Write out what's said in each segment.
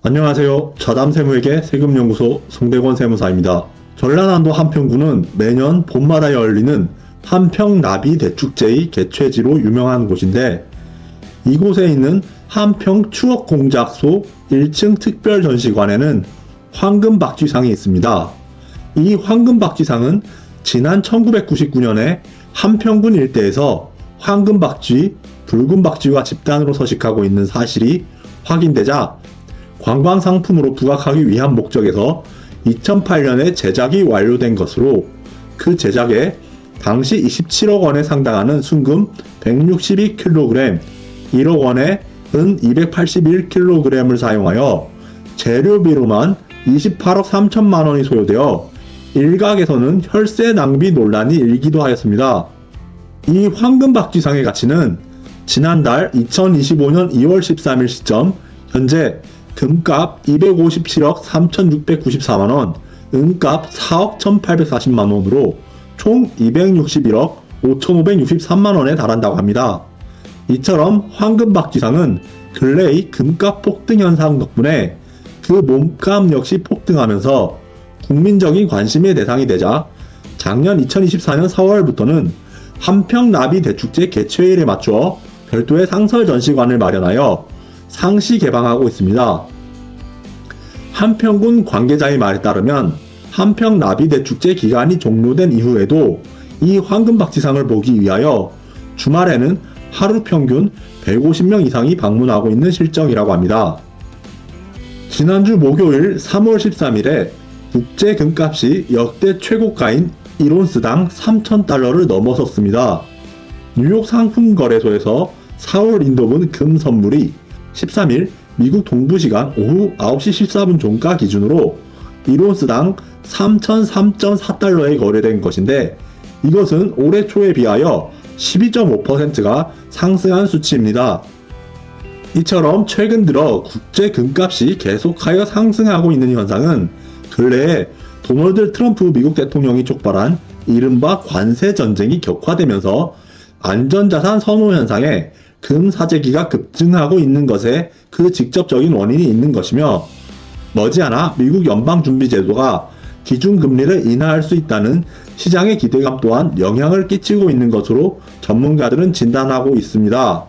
안녕하세요. 자담세무에게 세금연구소 송대권 세무사입니다. 전라남도 한평구는 매년 봄마다 열리는 한평나비대축제의 개최지로 유명한 곳인데, 이곳에 있는 한평추억공작소 1층 특별전시관에는 황금박쥐상이 있습니다. 이 황금박쥐상은 지난 1999년에 한평군 일대에서 황금박쥐, 붉은박쥐가 집단으로 서식하고 있는 사실이 확인되자 관광상품으로 부각하기 위한 목적에서 2008년에 제작이 완료된 것으로, 그 제작에 당시 27억 원에 상당하는 순금 162kg, 1억 원에 은 281kg을 사용하여 재료비로만 28억 3천만 원이 소요되어 일각에서는 혈세 낭비 논란이 일기도 하였습니다. 이 황금박쥐상의 가치는 지난달 2025년 2월 13일 시점 현재 금값 257억 3,694만원, 은값 4억 1,840만원으로 총 261억 5,563만원에 달한다고 합니다. 이처럼 황금박쥐상은 근래의 금값 폭등 현상 덕분에 그 몸값 역시 폭등하면서 국민적인 관심의 대상이 되자 작년 2024년 4월부터는 한평나비대축제 개최일에 맞추어 별도의 상설 전시관을 마련하여 상시 개방하고 있습니다. 한평군 관계자의 말에 따르면 한평나비대축제 기간이 종료된 이후에도 이 황금박쥐상을 보기 위하여 주말에는 하루 평균 150명 이상이 방문하고 있는 실정이라고 합니다. 지난주 목요일 3월 13일에 국제 금값이 역대 최고가인 1온스당 3,000달러를 넘어섰습니다. 뉴욕 상품거래소에서 4월 인도분 금 선물이 13일 미국 동부시간 오후 9시 14분 종가 기준으로 1온스당 3,003.4달러에 거래된 것인데, 이것은 올해 초에 비하여 12.5%가 상승한 수치입니다. 이처럼 최근 들어 국제 금값이 계속하여 상승하고 있는 현상은 근래에 도널드 트럼프 미국 대통령이 촉발한 이른바 관세 전쟁이 격화되면서 안전자산 선호 현상에 금 사재기가 급증하고 있는 것에 그 직접적인 원인이 있는 것이며, 머지않아 미국 연방준비제도가 기준금리를 인하할 수 있다는 시장의 기대감 또한 영향을 끼치고 있는 것으로 전문가들은 진단하고 있습니다.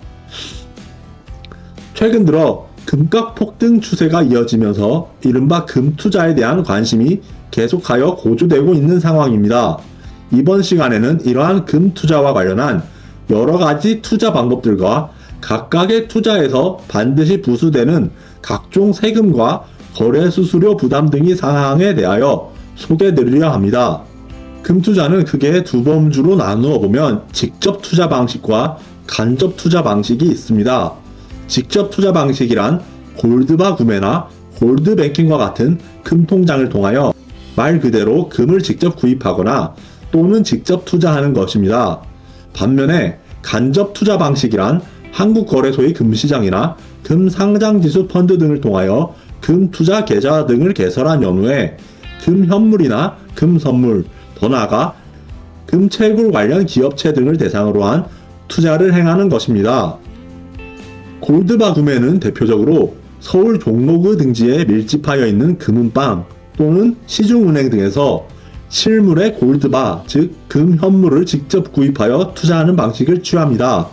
최근 들어 금값 폭등 추세가 이어지면서 이른바 금투자에 대한 관심이 계속하여 고조되고 있는 상황입니다. 이번 시간에는 이러한 금투자와 관련한 여러가지 투자 방법들과 각각의 투자에서 반드시 부수되는 각종 세금과 거래 수수료 부담 등의 사항에 대하여 소개드리려 합니다. 금투자는 크게 두 범주로 나누어 보면 직접 투자 방식과 간접 투자 방식이 있습니다. 직접 투자 방식이란 골드바 구매나 골드뱅킹과 같은 금 통장을 통하여 말 그대로 금을 직접 구입하거나 또는 직접 투자하는 것입니다. 반면에 간접 투자 방식이란 한국거래소의 금시장이나 금상장지수 펀드 등을 통하여 금 투자 계좌 등을 개설한 연후에 금 현물이나 금 선물, 더 나아가 금 채굴 관련 기업체 등을 대상으로 한 투자를 행하는 것입니다. 골드바 구매는 대표적으로 서울 종로구 등지에 밀집하여 있는 금은방 또는 시중은행 등에서 실물의 골드바, 즉 금 현물을 직접 구입하여 투자하는 방식을 취합니다.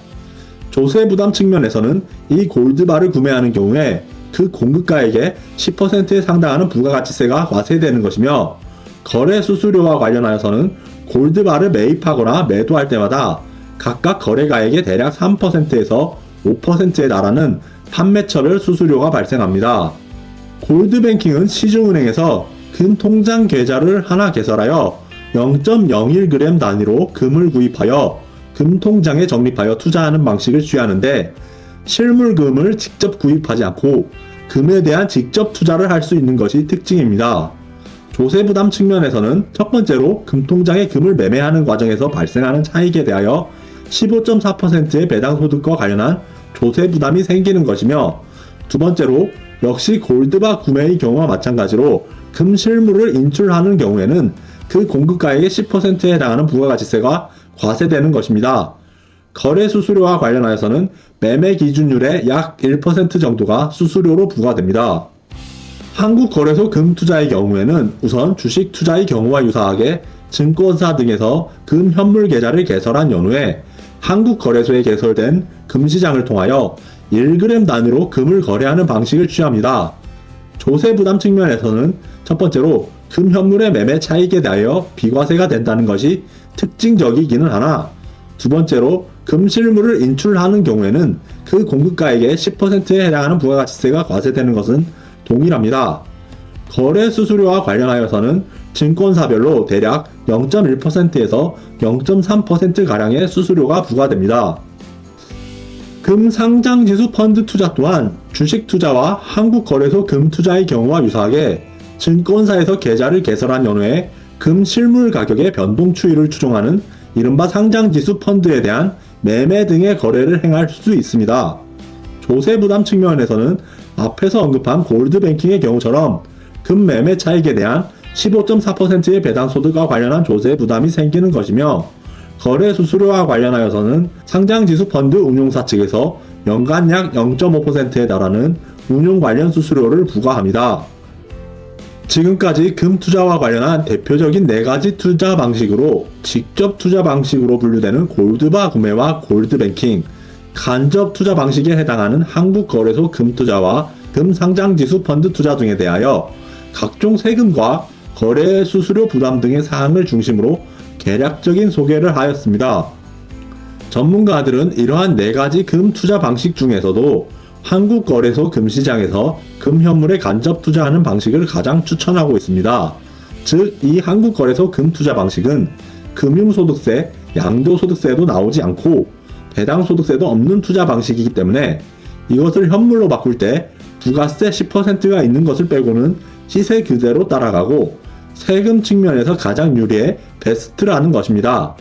조세 부담 측면에서는 이 골드바를 구매하는 경우에 그 공급가액의 10%에 상당하는 부가가치세가 과세되는 것이며, 거래 수수료와 관련하여서는 골드바를 매입하거나 매도할 때마다 각각 거래가액의 대략 3%에서 5%에 달하는 판매처별 수수료가 발생합니다. 골드뱅킹은 시중은행에서 금 통장 계좌를 하나 개설하여 0.01g 단위로 금을 구입하여 금 통장에 적립하여 투자하는 방식을 취하는데, 실물금을 직접 구입하지 않고 금에 대한 직접 투자를 할 수 있는 것이 특징입니다. 조세 부담 측면에서는 첫 번째로 금 통장에 금을 매매하는 과정에서 발생하는 차익에 대하여 15.4%의 배당 소득과 관련한 조세 부담이 생기는 것이며, 두 번째로 역시 골드바 구매의 경우와 마찬가지로 금 실물을 인출하는 경우에는 그 공급가액의 10%에 해당하는 부가가치세가 과세되는 것입니다. 거래 수수료와 관련하여서는 매매 기준율의 약 1% 정도가 수수료로 부과됩니다. 한국거래소 금투자의 경우에는 우선 주식 투자의 경우와 유사하게 증권사 등에서 금 현물 계좌를 개설한 연후에 한국거래소에 개설된 금시장을 통하여 1g 단위로 금을 거래하는 방식을 취합니다. 조세 부담 측면에서는 첫 번째로 금 현물의 매매 차익에 대하여 비과세가 된다는 것이 특징적이기는 하나, 두 번째로 금 실물을 인출하는 경우에는 그 공급가액의 10%에 해당하는 부가가치세가 과세되는 것은 동일합니다. 거래 수수료와 관련하여서는 증권사별로 대략 0.1%에서 0.3%가량의 수수료가 부과됩니다. 금 상장지수 펀드 투자 또한 주식 투자와 한국거래소 금 투자의 경우와 유사하게 증권사에서 계좌를 개설한 연후에 금 실물 가격의 변동 추이를 추종하는 이른바 상장지수 펀드에 대한 매매 등의 거래를 행할 수 있습니다. 조세 부담 측면에서는 앞에서 언급한 골드뱅킹의 경우처럼 금 매매 차익에 대한 15.4%의 배당 소득과 관련한 조세 부담이 생기는 것이며, 거래 수수료와 관련하여서는 상장지수 펀드 운용사 측에서 연간 약 0.5%에 달하는 운용 관련 수수료를 부과합니다. 지금까지 금 투자와 관련한 대표적인 4가지 투자 방식으로 직접 투자 방식으로 분류되는 골드바 구매와 골드뱅킹, 간접 투자 방식에 해당하는 한국거래소 금투자와 금상장지수 펀드 투자 등에 대하여 각종 세금과 거래 수수료 부담 등의 사항을 중심으로 개략적인 소개를 하였습니다. 전문가들은 이러한 4가지 금 투자 방식 중에서도 한국거래소 금시장에서 금 현물에 간접 투자하는 방식을 가장 추천하고 있습니다. 즉, 이 한국거래소 금 투자 방식은 금융소득세, 양도소득세도 나오지 않고 배당소득세도 없는 투자 방식이기 때문에 이것을 현물로 바꿀 때 부가세 10%가 있는 것을 빼고는 시세 그대로 따라가고 세금 측면에서 가장 유리해 베스트라는 것입니다.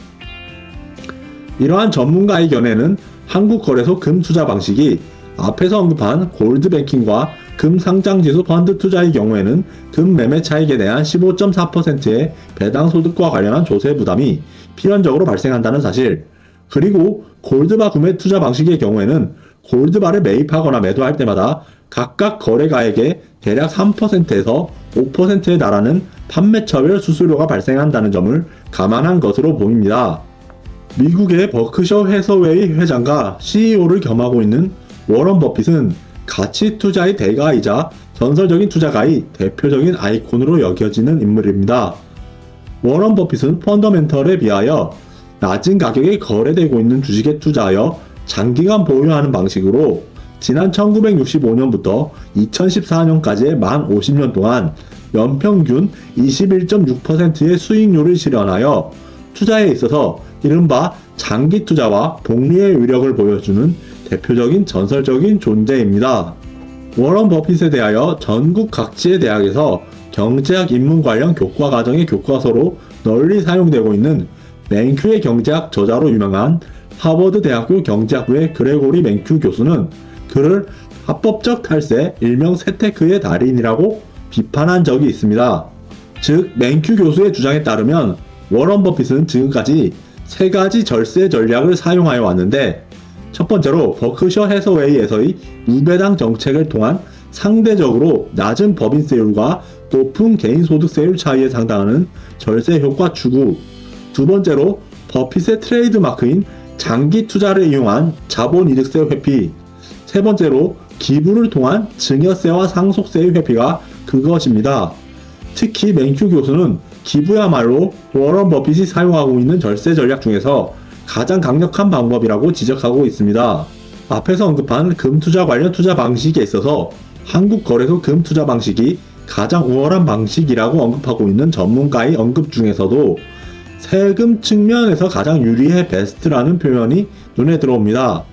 이러한 전문가의 견해는 한국거래소 금 투자 방식이 앞에서 언급한 골드뱅킹과 금 상장지수 펀드 투자의 경우에는 금 매매 차익에 대한 15.4%의 배당 소득과 관련한 조세 부담이 필연적으로 발생한다는 사실, 그리고 골드바 구매 투자 방식의 경우에는 골드바를 매입하거나 매도할 때마다 각각 거래가액의 대략 3%에서 5%에 달하는 판매처별 수수료가 발생한다는 점을 감안한 것으로 보입니다. 미국의 버크셔 해서웨이 회장과 CEO를 겸하고 있는 워런 버핏은 가치 투자의 대가이자 전설적인 투자가의 대표적인 아이콘으로 여겨지는 인물입니다. 워런 버핏은 펀더멘털에 비하여 낮은 가격에 거래되고 있는 주식에 투자하여 장기간 보유하는 방식으로 지난 1965년부터 2014년까지의 만 50년 동안 연평균 21.6%의 수익률을 실현하여 투자에 있어서 이른바 장기 투자와 복리의 위력을 보여주는 대표적인 전설적인 존재입니다. 워런 버핏에 대하여 전국 각지의 대학에서 경제학 입문 관련 교과 과정의 교과서로 널리 사용되고 있는 맨큐의 경제학 저자로 유명한 하버드 대학교 경제학부의 그레고리 맨큐 교수는 그를 합법적 탈세, 일명 세테크의 달인이라고 비판한 적이 있습니다. 즉, 맨큐 교수의 주장에 따르면 워런 버핏은 지금까지 3가지 절세 전략을 사용하여 왔는데, 첫 번째로 버크셔 해서웨이에서의 무배당 정책을 통한 상대적으로 낮은 법인세율과 높은 개인소득세율 차이에 상당하는 절세 효과 추구, 두 번째로 버핏의 트레이드 마크인 장기 투자를 이용한 자본이득세 회피, 세 번째로 기부를 통한 증여세와 상속세의 회피가 그것입니다. 특히 맨큐 교수는 기부야말로 워런 버핏이 사용하고 있는 절세 전략 중에서 가장 강력한 방법이라고 지적하고 있습니다. 앞에서 언급한 금투자 관련 투자 방식에 있어서 한국거래소 금투자 방식이 가장 우월한 방식이라고 언급하고 있는 전문가의 언급 중에서도 세금 측면에서 가장 유리해 베스트라는 표현이 눈에 들어옵니다.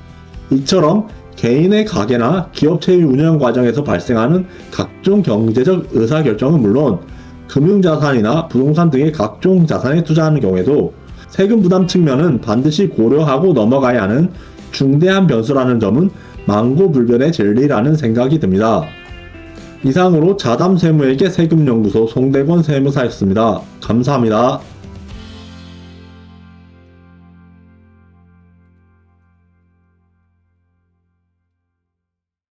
이처럼 개인의 가계나 기업체의 운영 과정에서 발생하는 각종 경제적 의사결정은 물론 금융자산이나 부동산 등의 각종 자산에 투자하는 경우에도 세금 부담 측면은 반드시 고려하고 넘어가야 하는 중대한 변수라는 점은 망고불변의 진리라는 생각이 듭니다. 이상으로 자담세무에게 세금연구소 송대권 세무사였습니다. 감사합니다.